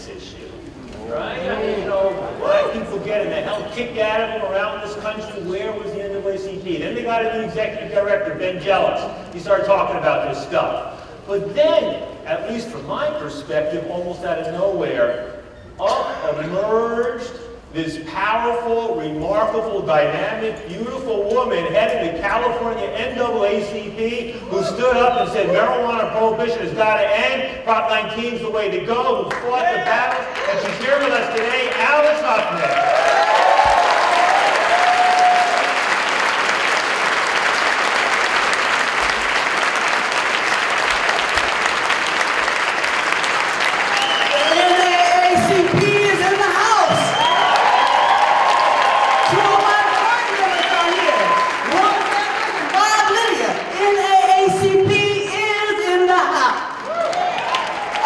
this issue. Right? I mean, you know, I keep forgetting the hell kicked out of them around this country. Where was the NAACP? Then they got a new executive director, Ben Jealous. He started talking about this stuff. But then, at least from my perspective, almost out of nowhere, up emerged this powerful, remarkable, dynamic, beautiful woman heading the California NAACP who stood up and said marijuana prohibition has got to end, Prop 19 is the way to go, who fought the battles, and she's here with us today, Alice Huffman.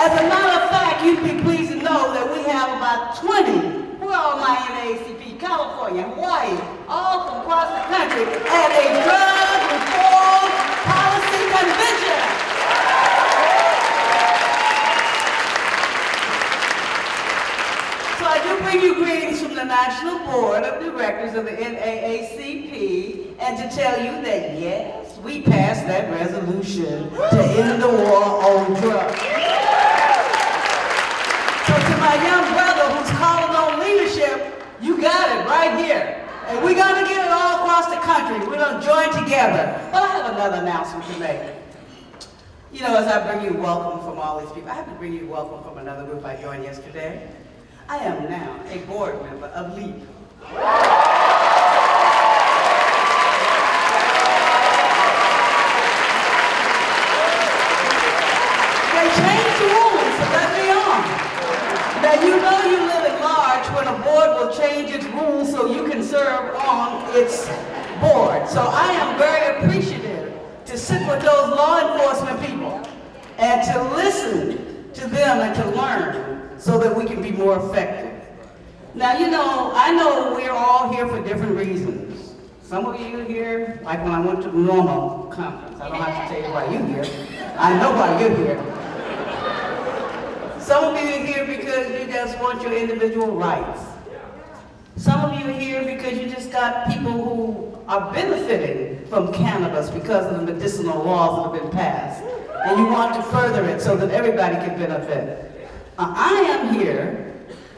As a matter of fact, you'd be pleased to know that we have about 20, we're all my NAACP, California, Hawaii, all from across the country, at a drug reform policy convention. So I do bring you greetings from the National Board of Directors of the NAACP, and to tell you that yes, we passed that resolution to end the war on drugs. So to my young brother who's calling on leadership, you got it right here. And we're going to get it all across the country. We're going to join together. But I have another announcement to make. You know, as I bring you welcome from all these people, I have to bring you welcome from another group I joined yesterday. I am now a board member of LEAP. They changed the rules, so let me on. Now, you know you live at large when a board will change its rules so you can serve on its board. So I am very appreciative to sit with those law enforcement people and to listen to them and to learn so that we can be more effective. Now, you know, I know we're all here for different reasons. Some of you are here, like when I went to the normal conference. I don't have to tell you why you're here. I know why you're here. Some of you are here because you just want your individual rights. Some of you are here because you just got people who are benefiting from cannabis because of the medicinal laws that have been passed. And you want to further it so that everybody can benefit. I am here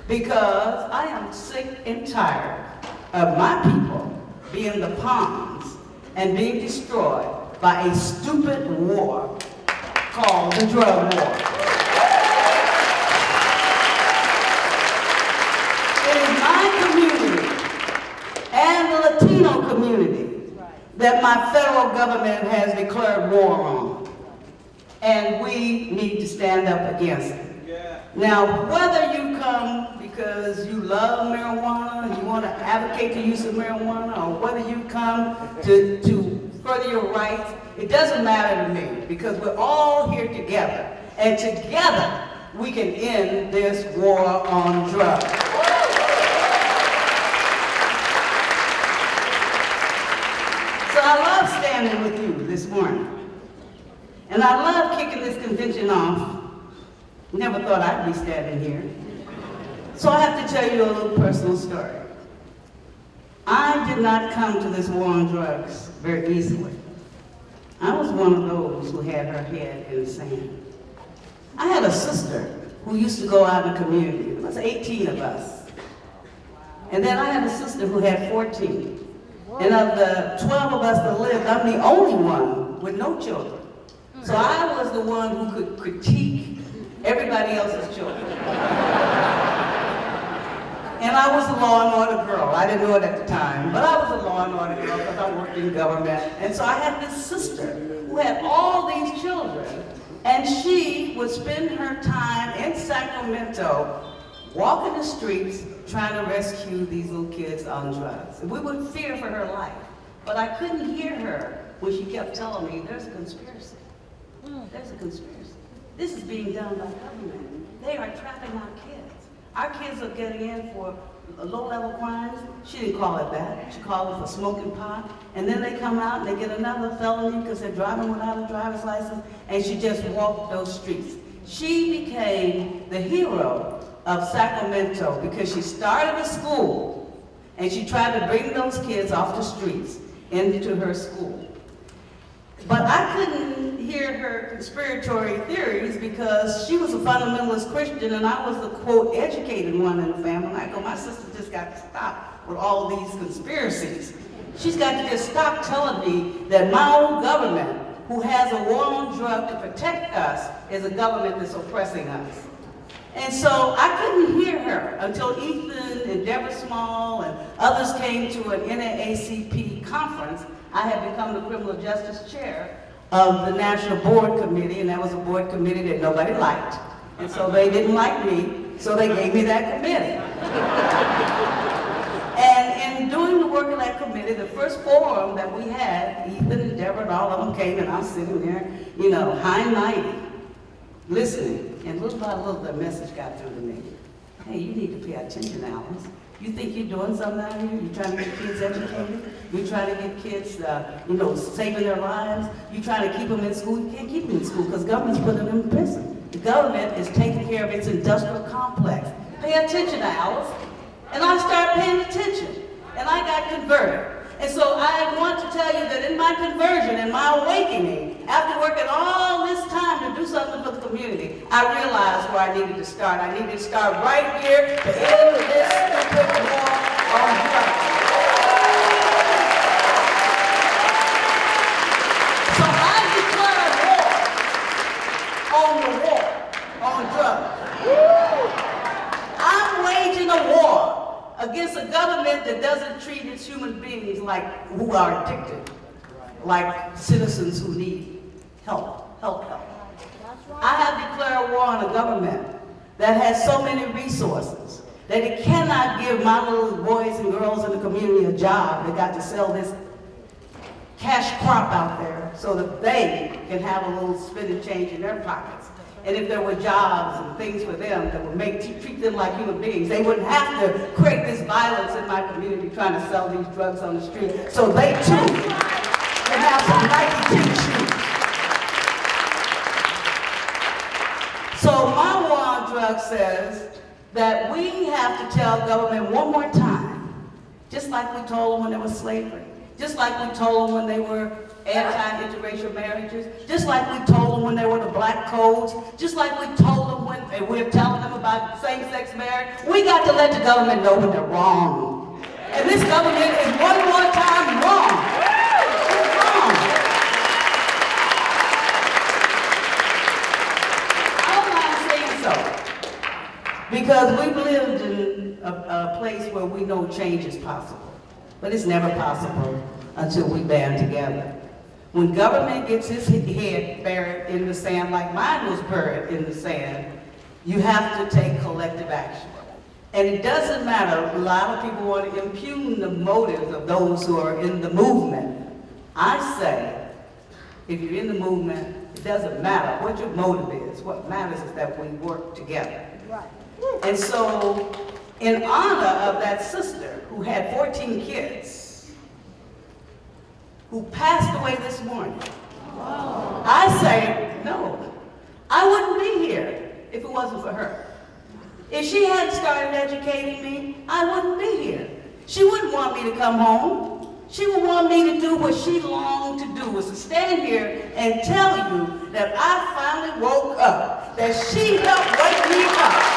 because I am sick and tired of my people being the pawns and being destroyed by a stupid war called the drug war. It is my community and the Latino community that my federal government has declared war on. And we need to stand up against it. Now, whether you come because you love marijuana and you want to advocate the use of marijuana, or whether you come to further your rights, it doesn't matter to me, because we're all here together. And together, we can end this war on drugs. So I love standing with you this morning. And I love kicking this convention off. Never thought I'd be standing here. So I have to tell you a little personal story. I did not come to this war on drugs very easily. I was one of those who had her head in the sand. I had a sister who used to go out in the community. There was 18 of us. And then I had a sister who had 14. And of the 12 of us that lived, I'm the only one with no children. So I was the one who could critique everybody else's children. And I was a law and order girl. I didn't know it at the time, but I was a law and order girl because I worked in government. And so I had this sister who had all these children, and she would spend her time in Sacramento walking the streets trying to rescue these little kids on drugs. And we would fear for her life. But I couldn't hear her when she kept telling me, there's a conspiracy. There's a conspiracy. This is being done by government. They are trapping our kids. Our kids are getting in for low-level crimes. She didn't call it that. She called it for smoking pot. And then they come out and they get another felony because they're driving without a driver's license, and she just walked those streets. She became the hero of Sacramento because she started a school and she tried to bring those kids off the streets into her school. But I couldn't hear her conspiratory theories because she was a fundamentalist Christian and I was the, quote, educated one in the family. I go, my sister just got to stop with all these conspiracies. She's got to just stop telling me that my own government, who has a war on drugs to protect us, is a government that's oppressing us. And so I couldn't hear her until Ethan and Deborah Small and others came to an NAACP conference. I had become the criminal justice chair of the National Board Committee, and that was a board committee that nobody liked. And so they didn't like me, so they gave me that committee. And in doing the work of that committee, the first forum that we had, Ethan and Deborah and all of them came, and I was sitting there, you know, high and mighty, listening. And little by little, the message got through to me. Hey, you need to pay attention, Alice. You think you're doing something out here? You're trying to get kids educated? You're trying to get kids, you know, saving their lives? You're trying to keep them in school? You can't keep them in school because government's putting them in prison. The government is taking care of its industrial complex. Pay attention, Alice. And I started paying attention. And I got converted. And so I want to tell you that in my conversion, in my awakening, after working all this time to do something for the community, I realized where I needed to start. I needed to start right here to end this stupid war on drugs. So I declare war on drugs. I'm waging a war against a government that doesn't treat its human beings like who are addicted, like citizens who need help. I have declared war on a government that has so many resources that it cannot give my little boys and girls in the community a job. They got to sell this cash crop out there so that they can have a little spending change in their pockets. And if there were jobs and things for them that would treat them like human beings, they wouldn't have to create this violence in my community trying to sell these drugs on the street. So they too can have some Nike tennis shoes. So my war on drugs says that we have to tell government one more time, just like we told them when there was slavery, just like we told them when they were anti-interracial marriages, just like we told them when there were the black codes, just like we told them when we're telling them about same-sex marriage. We got to let the government know when they're wrong. And this government is one more time wrong. It's wrong. I don't mind saying so, because we've lived in a place where we know change is possible, but it's never possible until we band together. When government gets its head buried in the sand, like mine was buried in the sand, you have to take collective action. And it doesn't matter, a lot of people want to impugn the motives of those who are in the movement. I say, if you're in the movement, it doesn't matter what your motive is. What matters is that we work together. Right. And so, in honor of that sister who had 14 kids, who passed away this morning. Wow. I say, no, I wouldn't be here if it wasn't for her. If she hadn't started educating me, I wouldn't be here. She wouldn't want me to come home. She would want me to do what she longed to do, was to stand here and tell you that I finally woke up, that she helped wake me up.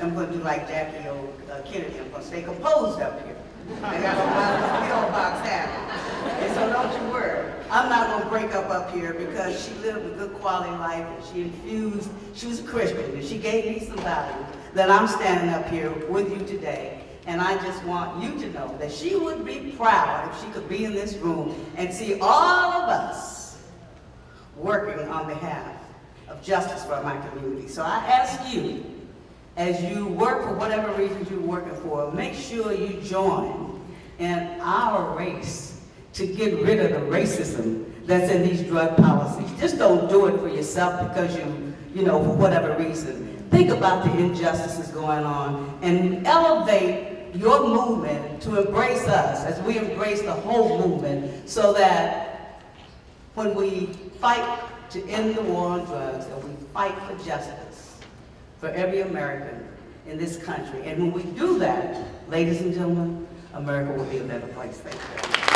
I'm going to do like Jackie Kennedy. I'm going to stay composed up here. I got a pillbox hat. And so don't you worry. I'm not going to break up here because she lived a good quality life and she was a Christian and she gave me some value that I'm standing up here with you today. And I just want you to know that she would be proud if she could be in this room and see all of us working on behalf of justice for my community. So I ask you as you work for whatever reasons you're working for, make sure you join in our race to get rid of the racism that's in these drug policies. Just don't do it for yourself because you know, for whatever reason. Think about the injustices going on and elevate your movement to embrace us as we embrace the whole movement, so that when we fight to end the war on drugs, and we fight for justice for every American in this country. And when we do that, ladies and gentlemen, America will be a better place. Thank you.